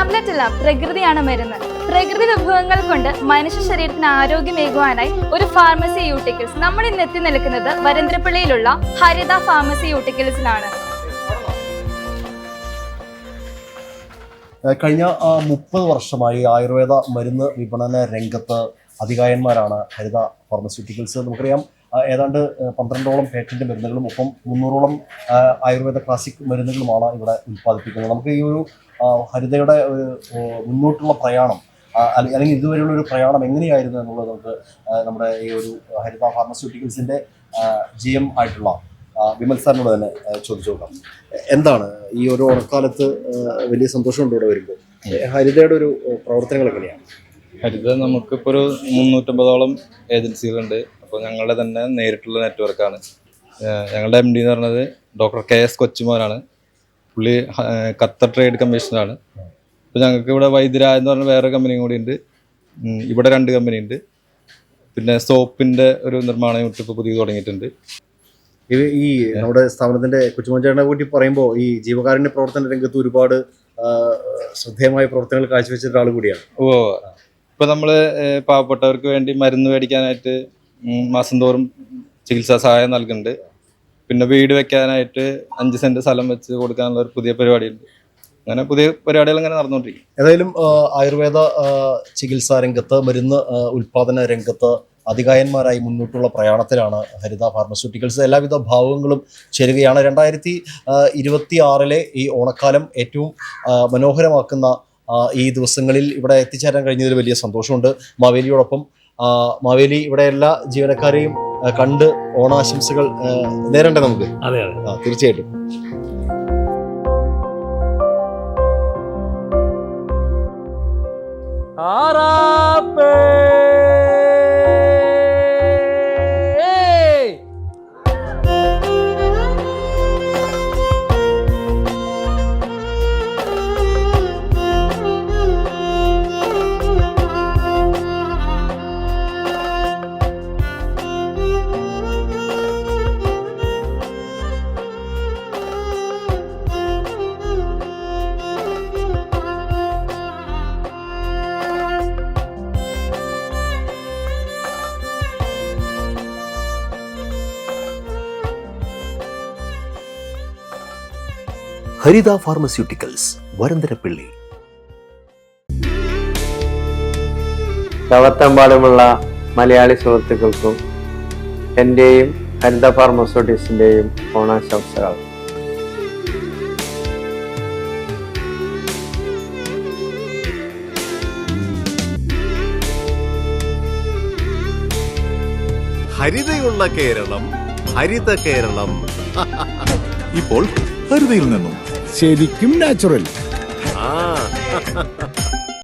Tablet അല്ല, പ്രകൃതിയാണ് മരുന്ന്. പ്രകൃതി വിഭവങ്ങൾ കൊണ്ട് മനുഷ്യ ശരീരത്തിന് ആരോഗ്യമേകുവാനായി ഒരു ഫാർമസ്യൂട്ടിക്കൽസ്. നമ്മൾ ഇന്ന് എത്തി നിൽക്കുന്നത് വരന്തരപ്പള്ളിയിലുള്ള ഹരിത ഫാർമസ്യൂട്ടിക്കൽസിലാണ്. കഴിഞ്ഞ 30 വർഷമായി ആയുർവേദ മരുന്ന് വിപണന രംഗത്ത് അധികായന്മാരാണ് ഹരിത ഫാർമസ്യൂട്ടിക്കൽസ്. നമുക്കറിയാം, ഏതാണ്ട് 12ഓളം പേറ്റന്റ് മരുന്നുകളും ഒപ്പം 300ഓളം ആയുർവേദ ക്ലാസിക് മരുന്നുകളുമാണ് ഇവിടെ ഉൽപ്പാദിപ്പിക്കുന്നത്. നമുക്ക് ഈ ഒരു ഹരിതയുടെ ഒരു മുന്നോട്ടുള്ള പ്രയാണം അല്ലെങ്കിൽ ഇതുവരെയുള്ള ഒരു പ്രയാണം എങ്ങനെയായിരുന്നു എന്നുള്ളത് നമുക്ക് നമ്മുടെ ഈ ഒരു ഹരിത ഫാർമസ്യൂട്ടിക്കൽസിൻ്റെ GM ആയിട്ടുള്ള വിമൽ സാറിനോട് തന്നെ ചോദിച്ചു നോക്കാം. എന്താണ് ഈ ഒരു ഓണക്കാലത്ത് വലിയ സന്തോഷമുണ്ട് ഇവിടെ വരുമ്പോൾ? ഹരിതയുടെ ഒരു പ്രവർത്തനങ്ങൾ എങ്ങനെയാണ്? ഹരിത നമുക്കിപ്പോൾ ഒരു 350ഓളം ഏജൻസികളുണ്ട്. അപ്പോൾ ഞങ്ങളുടെ തന്നെ നേരിട്ടുള്ള നെറ്റ്വർക്കാണ്. ഞങ്ങളുടെ MD എന്ന് പറയുന്നത് ഡോക്ടർ KS കൊച്ചുമോനാണ്. പുള്ളി ഖത്തർ ട്രേഡ് കമ്മീഷണറാണ്. അപ്പോൾ ഞങ്ങൾക്ക് ഇവിടെ വൈദ്യരാജ് എന്ന് പറഞ്ഞ വേറെ കമ്പനിയും കൂടി ഉണ്ട്. ഇവിടെ 2 കമ്പനി ഉണ്ട്. പിന്നെ സോപ്പിൻ്റെ ഒരു നിർമ്മാണ യൂണിറ്റ് ഇപ്പോൾ പുതിയ തുടങ്ങിയിട്ടുണ്ട്. ഈ നമ്മുടെ സ്ഥാപനത്തിന്റെ കൊച്ചുമോൻ ചേട്ടനെ കൂട്ടി പറയുമ്പോൾ ഈ ജീവകാരുണ്യ പ്രവർത്തന രംഗത്ത് ഒരുപാട് ശ്രദ്ധേയമായ പ്രവർത്തനങ്ങൾ കാഴ്ചവെച്ച ഒരാൾ കൂടിയാണ്. ഇപ്പൊ നമ്മള് പാവപ്പെട്ടവർക്ക് വേണ്ടി മരുന്ന് മേടിക്കാനായിട്ട് മാസം തോറും ചികിത്സാ സഹായം നൽകുന്നുണ്ട്. പിന്നെ വീട് വെക്കാനായിട്ട് 5 സെന്റ് സ്ഥലം വെച്ച് കൊടുക്കാനുള്ള ഒരു പുതിയ പരിപാടിയുണ്ട്. അങ്ങനെ പുതിയ പരിപാടികൾ ഇങ്ങനെ നടന്നുകൊണ്ടിരിക്കും. ഏതായാലും ആയുർവേദ ചികിത്സാ രംഗത്ത്, മരുന്ന് ഉൽപാദന രംഗത്ത് അധികായന്മാരായി മുന്നോട്ടുള്ള പ്രയാണത്തിലാണ് ഹരിത ഫാർമസ്യൂട്ടിക്കൽസ്. എല്ലാവിധ ഭാവങ്ങളും ചേരുകയാണ്. 2026 ഈ ഓണക്കാലം ഏറ്റവും മനോഹരമാക്കുന്ന ഈ ദിവസങ്ങളിൽ ഇവിടെ എത്തിച്ചേരാൻ കഴിഞ്ഞതിൽ വലിയ സന്തോഷമുണ്ട്. മാവേലിയോടൊപ്പം മാവേലി ഇവിടെ എല്ലാ ജീവനക്കാരെയും കണ്ട് ഓണാശംസകൾ നേരണ്ടേ നമുക്ക്? അതെ, തീർച്ചയായിട്ടും. ഹരിത ഫാർമസ്യൂട്ടിക്കൽസ്, വരന്തരപ്പള്ളി. ലോകത്തെമ്പാടുമുള്ള മലയാളി സുഹൃത്തുക്കൾക്കും എൻ്റെയും ഹരിത ഫാർമസ്യൂട്ടിക്സിൻ്റെയും ഓണാശംസകൾ. ഹരിതയുള്ള കേരളം, ഹരിത കേരളം. ഇപ്പോൾ ഹരിതയിൽ നിന്നും ശരിക്കും നാച്ചുറൽ.